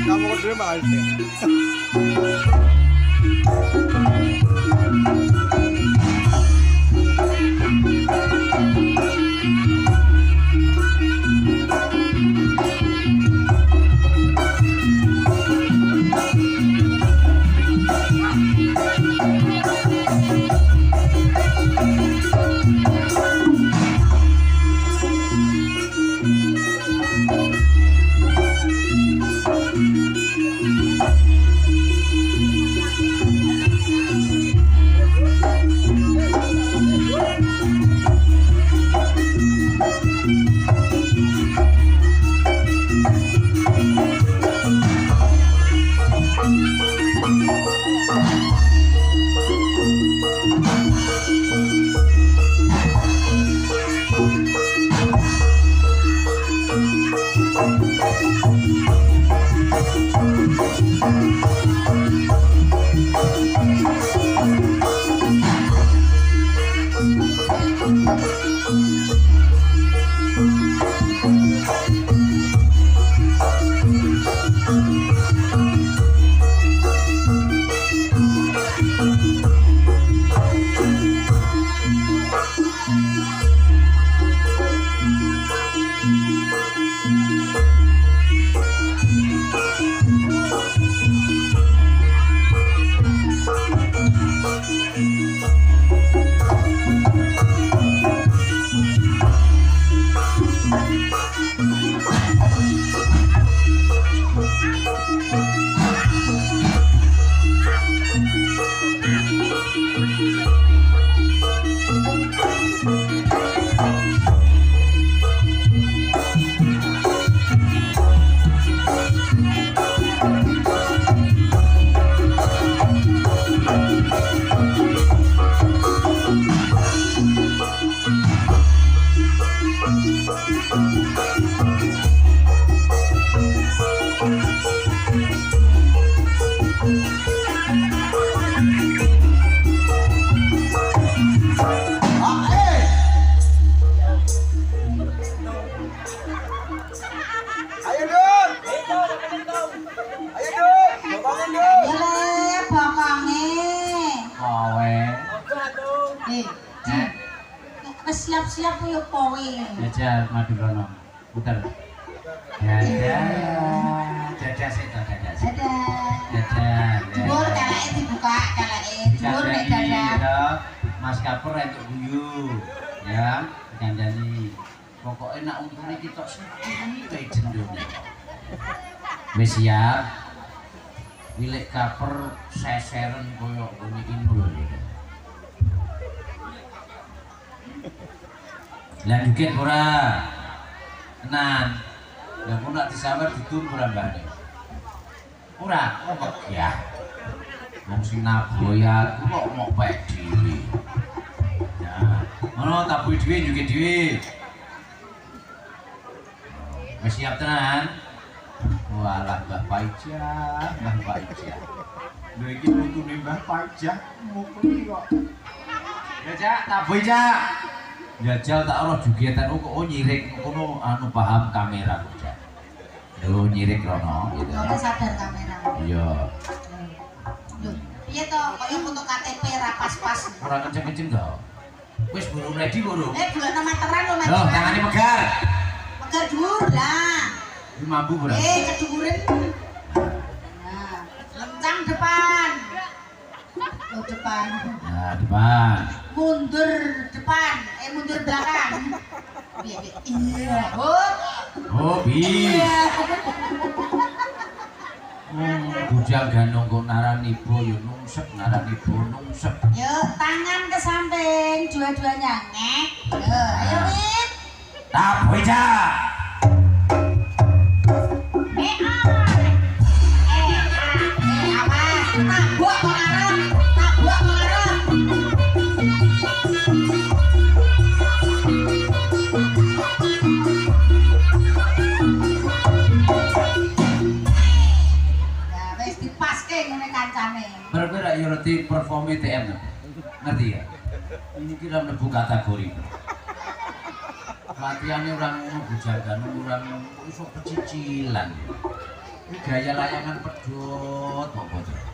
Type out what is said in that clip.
Kamu kedua malah siap-siap yo kowe. Jajal madu rono. Puter. Jajal seto jajal. Jajal. Dhuwur kalake dibuka, kalake dhuwur nek jajal. Mas Kapur entuk guyu. Ya, kandhani. Pokoke nek untune kita sithik kae jendone. Wis siap. Milik Kapur seseren koyo ngene inul. Lah dikit ora. Tenan. Lah kok nak disawer didum ora mbane. Ora, kok ya. Wong sing naboya kok mok pek dhewe. Ya, ngono tabuh dhewe juga dhewe. Wis siap tenan. Walah Mbah Paijah, Mbah Paijah. Lho iki untune Mbah Paijah mukul kok. Ya Cak, tabuh Cak. Jajal tak ora jugetan kok nyirik ngono anu paham kamera kok Cak. Lho nyirik rono gitu. Ora sadar kamera. Iya. Lho, piye to kaya foto KTP ra pas-pas. Ora kenceng-kenceng to. Wis burung ready burung. Bulan meteran lho, Mas. Loh, tangane pegar. Pegar dhuwur lah. Iki mampu ora? Keduren. Nah, lencang depan. Oh, depan. Nah, depan. Mundur depan, mundur belakang. Iya. Oh, bi. Bujang ganong kok narani bo yo nungsep, narani bo nungsep. Yo, tangan ke samping, dua-duanya ngek. Yo, ayo Win. Taboy Cak. Apa? Taboy. kancane. Berarti rak yo ngerti perform TM. Ngerti ya? Ini kira mlebu kategori. Latihannya orang bujagan, orang usuk pecicilan. Ini gaya layangan pedot, apa tuh?